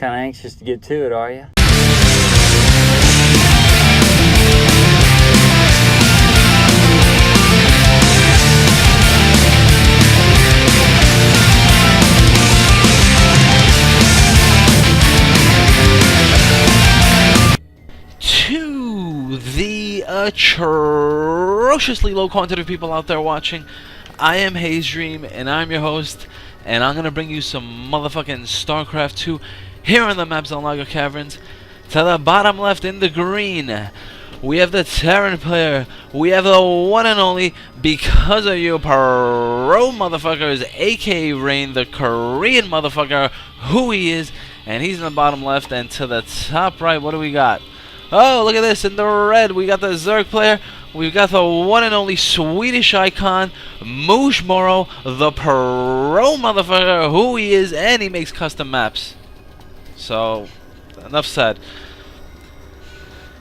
Kind of anxious to get to it, are you? To the atrociously low quantity of people out there watching, I am Hazedream, and I'm your host, and I'm gonna bring you some motherfucking StarCraft2 here on the map Xel'Naga Caverns. To the bottom left in the green, we have the Terran player. We have the one and only BcuzofuProS motherfuckers, aka Rain, the Korean motherfucker, who he is, and he's in the bottom left. And to the top right, what do we got? Oh, look at this, in the red, we got the Zerg player. We've got the one and only Swedish icon, mouzMorroW, the pro motherfucker, who he is, and he makes custom maps. So, enough said.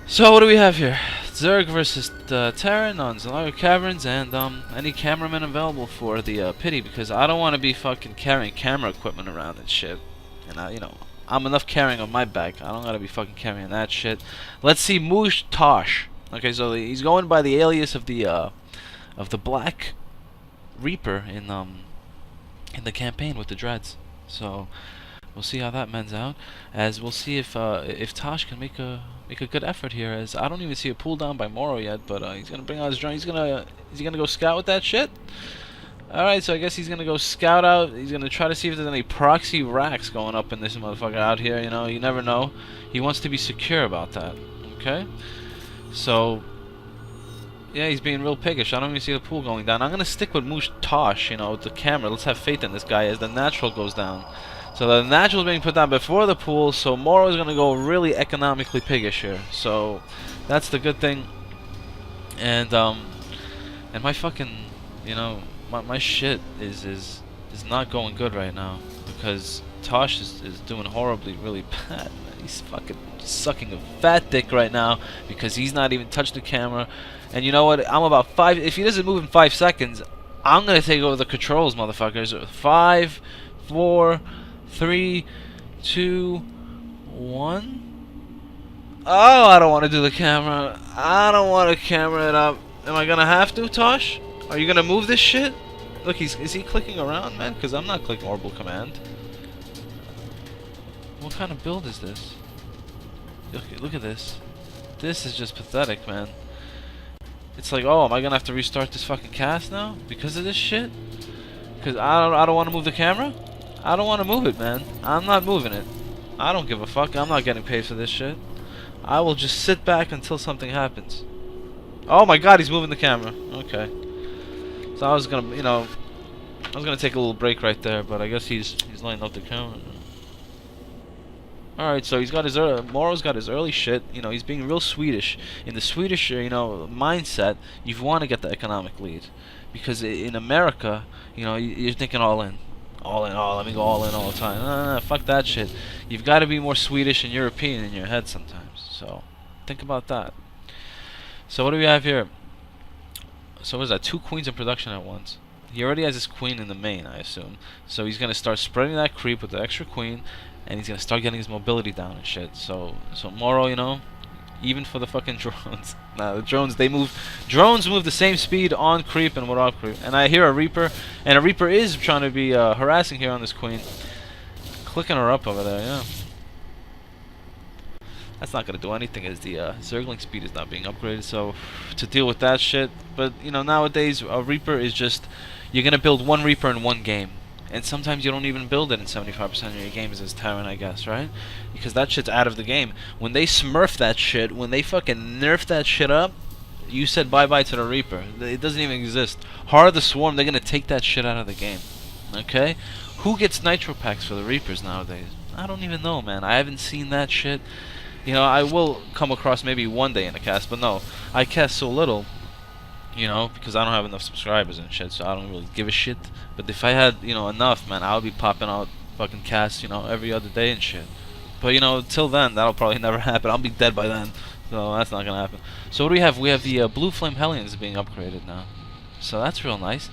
So, what do we have here? Zerg versus Terran on Xel'Naga Caverns, and any cameraman available for the pity, because I don't want to be fucking carrying camera equipment around and shit. And you know, I'm enough carrying on my back. I don't gotta be fucking carrying that shit. Let's see mouzTosh. Okay, so he's going by the alias of the Black Reaper in the campaign with the dreads. So we'll see how that mends out. As we'll see if Tosh can make a good effort here. As I don't even see a pull down by mouzMorroW yet, but he's gonna bring out his drone. Is he gonna go scout with that shit? Alright, so I guess he's gonna go scout out. He's gonna try to see if there's any proxy racks going up in this motherfucker out here. You know, you never know. He wants to be secure about that. Okay? So, yeah, he's being real piggish. I don't even see the pool going down. I'm gonna stick with mouzTosh, you know, with the camera. Let's have faith in this guy as the natural goes down. So the natural is being put down before the pool, so mouzMorroW is gonna go really economically piggish here. So, that's the good thing. And my fucking, you know, my shit is not going good right now, because Tosh is doing horribly, really bad, man. He's fucking sucking a fat dick right now because he's not even touched the camera. And you know what? I'm about 5. If he doesn't move in 5 seconds, I'm gonna take over the controls, motherfuckers. 5, 4, 3, 2, 1. Oh, I don't want to do the camera. I don't want to camera it up. Am I gonna have to, Tosh? Are you gonna move this shit? Look, is he clicking around, man? Because I'm not clicking orbital command. What kind of build is this? Look at this. This is just pathetic, man. It's like, oh, am I gonna have to restart this fucking cast now because of this shit? Because I don't want to move the camera. I don't want to move it, man. I'm not moving it. I don't give a fuck. I'm not getting paid for this shit. I will just sit back until something happens. Oh my God, he's moving the camera. Okay. So I was gonna, you know, I was gonna take a little break right there, but I guess he's lining up the camera. All right, so he's got his mouzMorrow's got his early shit. You know, he's being real Swedish. In the Swedish, you know, mindset, you want to get the economic lead, because in America, you know, you're thinking all in. Let me go all in all the time. No, fuck that shit. You've got to be more Swedish and European in your head sometimes. So think about that. So what do we have here? So what is that? 2 queens in production at once. He already has his queen in the main, I assume. So he's gonna start spreading that creep with the extra queen, and he's gonna start getting his mobility down and shit. So mouzMorroW, you know, even for the fucking drones. Nah, the drones drones move the same speed on creep and without creep. And I hear a Reaper, and a Reaper is trying to be harassing here on this queen, clicking her up over there. Yeah. That's not gonna do anything, as the Zergling speed is not being upgraded. So to deal with that shit, but you know, nowadays a Reaper is just, you're gonna build 1 Reaper in 1 game, and sometimes you don't even build it in 75% of your games as Terran, I guess, right? Because that shit's out of the game. When they smurf that shit, when they fucking nerf that shit up, you said bye bye to the Reaper. It doesn't even exist. Heart of the Swarm, they're gonna take that shit out of the game. Okay? Who gets nitro packs for the Reapers nowadays? I don't even know, man. I haven't seen that shit. You know, I will come across maybe one day in a cast, but no, I cast so little, you know, because I don't have enough subscribers and shit, so I don't really give a shit. But if I had, you know, enough, man, I would be popping out fucking casts, you know, every other day and shit. But, you know, till then, that'll probably never happen. I'll be dead by then, so that's not gonna happen. So what do we have? We have the Blue Flame Hellions being upgraded now, so that's real nice.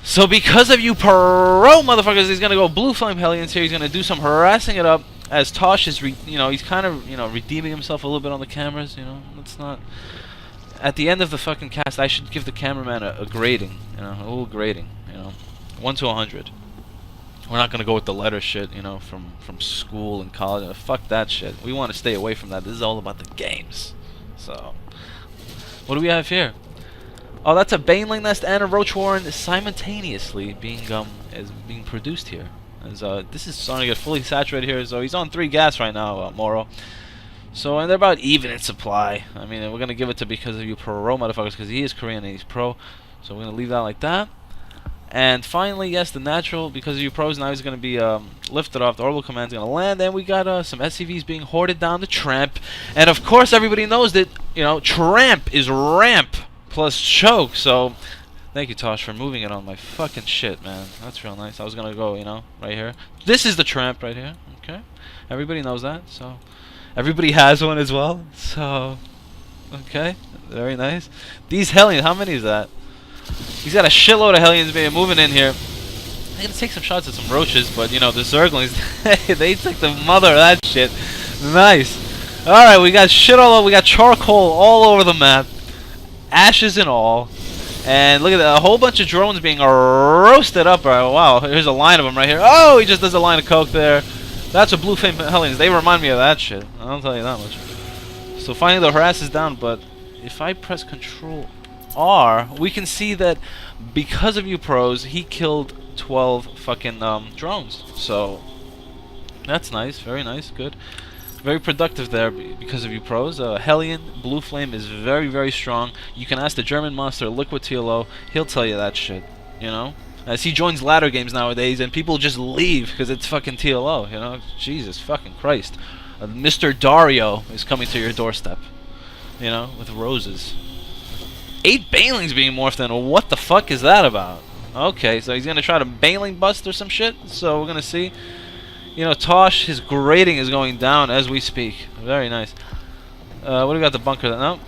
So because of you pro motherfuckers, he's gonna go blue flame Hellions here. He's gonna do some harassing it up as Tosh is, he's kind of, redeeming himself a little bit on the cameras. Let's not. At the end of the fucking cast, I should give the cameraman a grading, a little grading, 1 to 100. We're not gonna go with the letter shit, from school and college. Fuck that shit. We want to stay away from that. This is all about the games. So, what do we have here? Oh, that's a Baneling nest and a Roach Warren simultaneously being produced here. As this is starting to get fully saturated here. So he's on 3 gas right now, Morrow. So and they're about even in supply. I mean, we're gonna give it to because of you pro motherfuckers because he is Korean and he's pro. So we're gonna leave that like that. And finally, yes, the natural, because of you pros, now he's going to be lifted off. The orbital command's going to land. And we got some SCVs being hoarded down the Tramp. And of course, everybody knows that, Tramp is ramp plus choke. So, thank you, Tosh, for moving it on my fucking shit, man. That's real nice. I was going to go, right here. This is the Tramp right here. Okay? Everybody knows that. So, everybody has one as well. So, okay. Very nice. These Hellions, how many is that? He's got a shitload of Hellions being moving in here. I'm gonna take some shots at some Roaches, but the Zerglings, they took the mother of that shit. Nice. Alright, we got shit all over. We got charcoal all over the map. Ashes and all. And look at that, a whole bunch of drones being roasted up. Right? Wow, here's a line of them right here. Oh, he just does a line of coke there. That's a blue flame Hellions. They remind me of that shit. I'll tell you that much. So finally the harass is down, but if I press Control R, we can see that because of you pros, he killed 12 fucking drones. So that's nice, very nice, good, very productive there because of you pros. Hellion Blue Flame is very, very strong. You can ask the German monster Liquid TLO, he'll tell you that shit. As he joins ladder games nowadays, and people just leave because it's fucking TLO. Jesus fucking Christ. Mr. Dario is coming to your doorstep. With roses. 8 Banelings being morphed in. What the fuck is that about? Okay, so he's gonna try to Baneling bust or some shit. So we're gonna see. Tosh, his grading is going down as we speak. Very nice. What do we got? The bunker? No.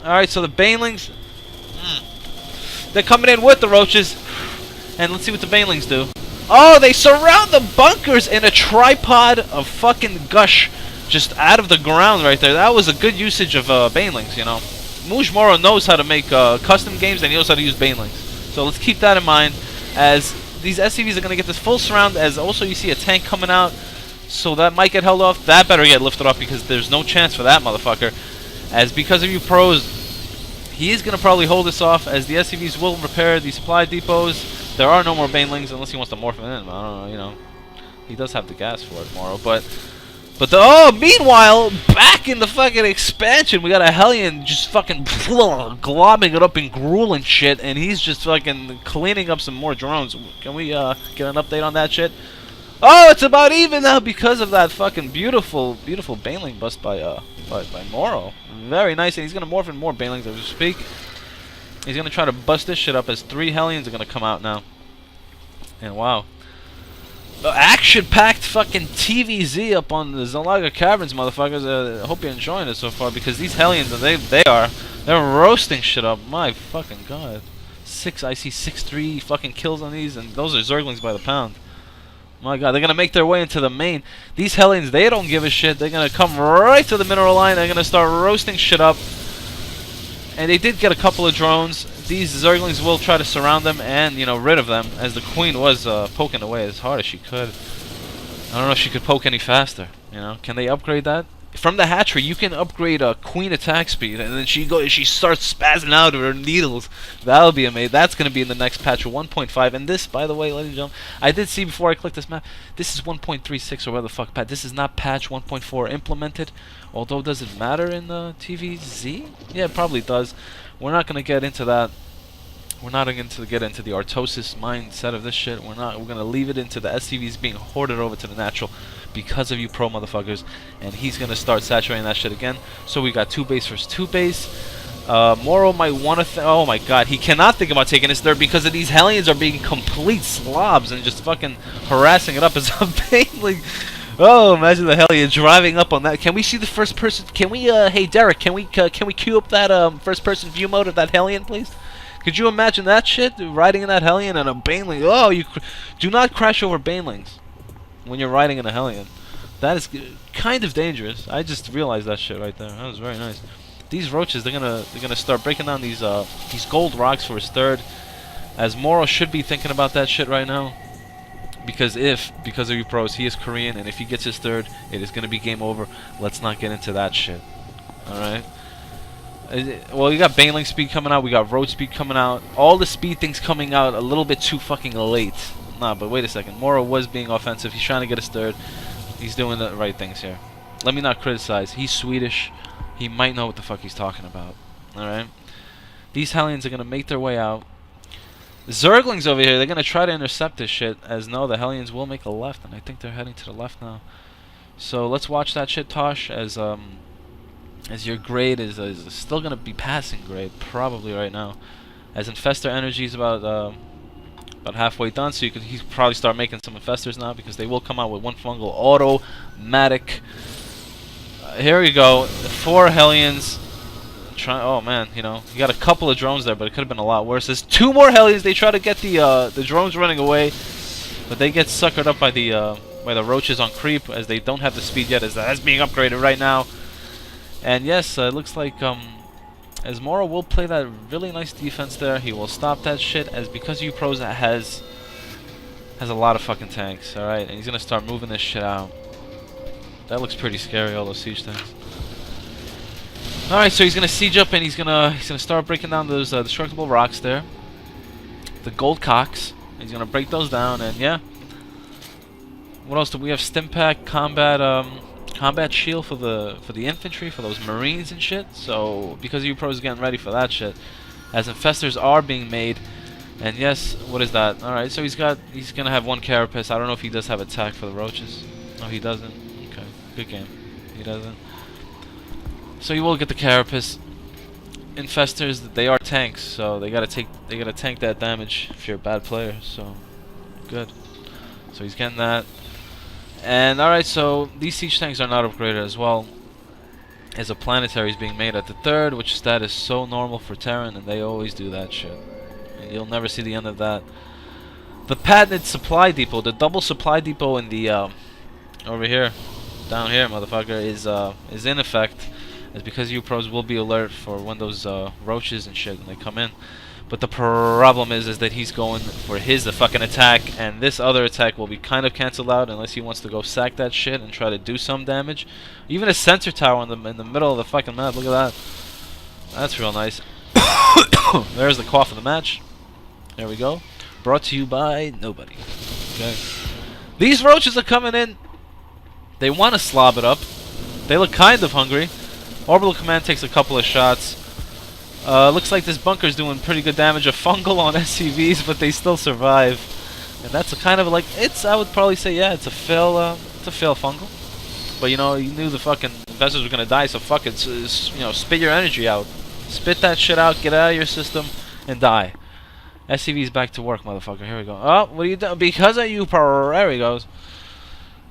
All right, so the Banelings, they're coming in with the Roaches, and let's see what the Banelings do. Oh, they surround the bunkers in a tripod of fucking gush, just out of the ground right there. That was a good usage of Banelings, mouzMorroW knows how to make custom games, and he knows how to use Banelings. So let's keep that in mind, as these SCVs are going to get this full surround, as also you see a tank coming out, so that might get held off. That better get lifted off, because there's no chance for that motherfucker. As because of you pros, he is going to probably hold this off, as the SCVs will repair the supply depots. There are no more Banelings, unless he wants to morph them in. I don't know, He does have the gas for it, Morrow, but meanwhile, back in the fucking expansion, we got a Hellion just fucking globbing it up and grueling shit, and he's just fucking cleaning up some more drones. Can we get an update on that shit? Oh, it's about even now because of that fucking beautiful Baneling bust by Morrow. Very nice, and he's gonna morph in more Banelings as we speak. He's gonna try to bust this shit up, as 3 Hellions are gonna come out now. And wow. Action-packed fucking TvZ up on the Xel'Naga Caverns, motherfuckers. I hope you're enjoying it so far, because they're roasting shit up. My fucking god. I see 6-3 fucking kills on these, and those are Zerglings by the pound. My god, they're gonna make their way into the main. These Hellions, they don't give a shit. They're gonna come right to the mineral line. They're gonna start roasting shit up. And they did get a couple of drones. These Zerglings will try to surround them and, rid of them, as the Queen was poking away as hard as she could. I don't know if she could poke any faster, Can they upgrade that? From the hatchery, you can upgrade a Queen attack speed, and then she starts spazzing out of her needles. That'll be amazing. That's going to be in the next patch of 1.5. And this, by the way, ladies and gentlemen, I did see before I clicked this map, this is 1.36 or whatever the fuck patch. This is not patch 1.4 implemented. Although, does it matter in the TvZ? Yeah, it probably does. We're not going to get into that. We're not going to get into the Artosis mindset of this shit. We're going to leave it into the SCVs being hoarded over to the natural because of you pro motherfuckers. And he's going to start saturating that shit again. So we got 2 base versus 2 base. Morrow might want to... oh my god, he cannot think about taking this third because of these Hellions are being complete slobs and just fucking harassing it up as a Baneling. Oh, imagine the Hellion driving up on that. Can we see the first person? Can we, hey Derek, can we queue up that first person view mode of that Hellion, please? Could you imagine that shit? Riding in that Hellion and a Baneling. Oh, do not crash over Banelings when you're riding in a Hellion. That is kind of dangerous. I just realized that shit right there. That was very nice. These roaches, they're gonna start breaking down these gold rocks for his third. As mouzMorroW should be thinking about that shit right now. Because BcuzofuProS, he is Korean, and if he gets his third, it is gonna be game over. Let's not get into that shit. Alright? Well, you got Baneling speed coming out, we got road speed coming out. All the speed things coming out a little bit too fucking late. Nah, but wait a second. mouzMorroW was being offensive. He's trying to get his third. He's doing the right things here. Let me not criticize. He's Swedish. He might know what the fuck he's talking about. Alright? These Hellions are going to make their way out. The Zerglings over here, they're going to try to intercept this shit. As no, the Hellions will make a left. And I think they're heading to the left now. So let's watch that shit, Tosh. As your grade is still going to be passing grade. Probably right now. As Infestor Energy is about halfway done, so he's probably start making some infestors now because they will come out with one fungal automatic. Here we go, 4 Hellions. Oh man, you know, you got a couple of drones there, but it could have been a lot worse. There's 2 more Hellions. They try to get the drones running away, but they get suckered up by the roaches on creep as they don't have the speed yet. As that's being upgraded right now, and yes, it looks like as mouzMorroW will play that really nice defense there. He will stop that shit as BcuzofuProS has a lot of fucking tanks, alright? And he's gonna start moving this shit out. That looks pretty scary, all those siege tanks. Alright, so he's gonna siege up and he's gonna start breaking down those destructible rocks there. The gold cocks. He's gonna break those down and yeah. What else do we have? Stimpack, combat shield for the infantry, for those marines and shit. So BcuzofuProS is getting ready for that shit. As infestors are being made. And yes, what is that? Alright, so he's gonna have 1 carapace. I don't know if he does have attack for the roaches. No, he doesn't. Okay, good game. He doesn't. So you will get the carapace. Infestors, they are tanks, so they gotta tank that damage if you're a bad player. So good. So he's getting that. And alright, so these siege tanks are not upgraded as well. As a planetary is being made at the 3rd, which that is so normal for Terran, and they always do that shit. And you'll never see the end of that. The patented supply depot, the double supply depot in the over here, down here, motherfucker, is in effect. As BcuzofuProS will be alert for when those roaches and shit when they come in. But the problem is that he's going for the fucking attack, and this other attack will be kind of cancelled out unless he wants to go sack that shit and try to do some damage. Even a sensor tower in the middle of the fucking map. Look at that. That's real nice. There's the cough of the match. There we go. Brought to you by nobody. Okay. These roaches are coming in. They want to slob it up. They look kind of hungry. Orbital Command takes a couple of shots. Looks like this bunker's doing pretty good damage. A fungal on SCVs, but they still survive. And that's a kind of like, I would probably say, yeah, it's a fail fungal. But you know, you knew the fucking investors were gonna die, so fuck it, you know, spit your energy out. Spit that shit out, get out of your system, and die. SCV's back to work, motherfucker. Here we go. Oh, what are you doing? BcuzofuProS. There he goes.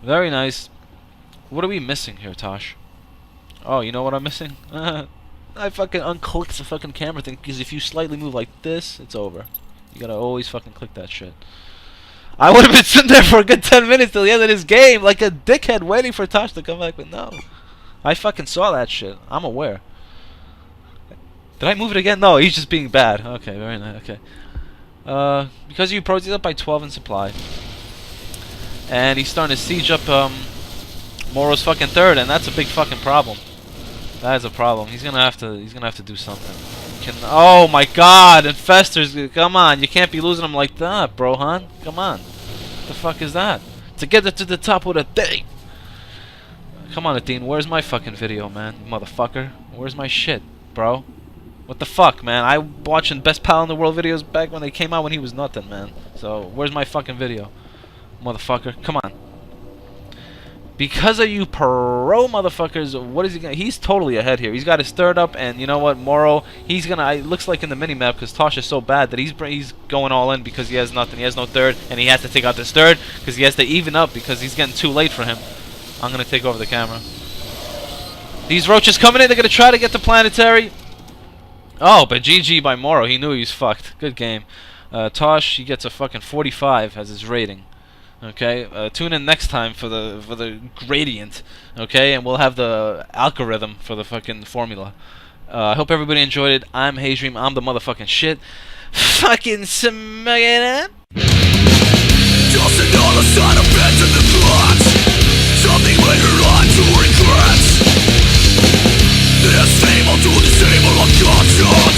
Very nice. What are we missing here, Tosh? Oh, you know what I'm missing? I fucking unclicked the fucking camera thing, because if you slightly move like this, it's over. You gotta always fucking click that shit. I would have been sitting there for a good 10 minutes till the end of this game, like a dickhead waiting for Tosh to come back, but no. I fucking saw that shit. I'm aware. Did I move it again? No, he's just being bad. Okay, very nice. Okay. BcuzofuProS, he's up by 12 in supply. And he's starting to siege up mouzMorrow's fucking 3rd, and that's a big fucking problem. That is a problem. He's gonna have to do something. Oh my God, infestors! Come on, you can't be losing them like that, bro, huh? Come on. What the fuck is that? To get it to the top of the thing. Come on, Dean. Where's my fucking video, man? Motherfucker. Where's my shit, bro? What the fuck, man? I watching Best Pal in the World videos back when they came out when he was nothing, man. So where's my fucking video, motherfucker? Come on. BcuzofuProS, motherfuckers, what is he gonna... He's totally ahead here. He's got his 3rd up, and you know what, mouzMorroW, he's gonna... It looks like in the mini-map, because Tosh is so bad, that he's going all in because he has nothing. He has no 3rd, and he has to take out this 3rd, because he has to even up, because he's getting too late for him. I'm gonna take over the camera. These roaches coming in, they're gonna try to get the planetary. Oh, but GG by Morrow. He knew he was fucked. Good game. Tosh, he gets a fucking 45 as his rating. Okay, tune in next time for the gradient. Okay, and we'll have the algorithm for the fucking formula. I hope everybody enjoyed it. I'm Hazedream. I'm the motherfucking shit. Fucking smack. Just another side effect of the plot. Something later on to regret. Disable to disable a conscience.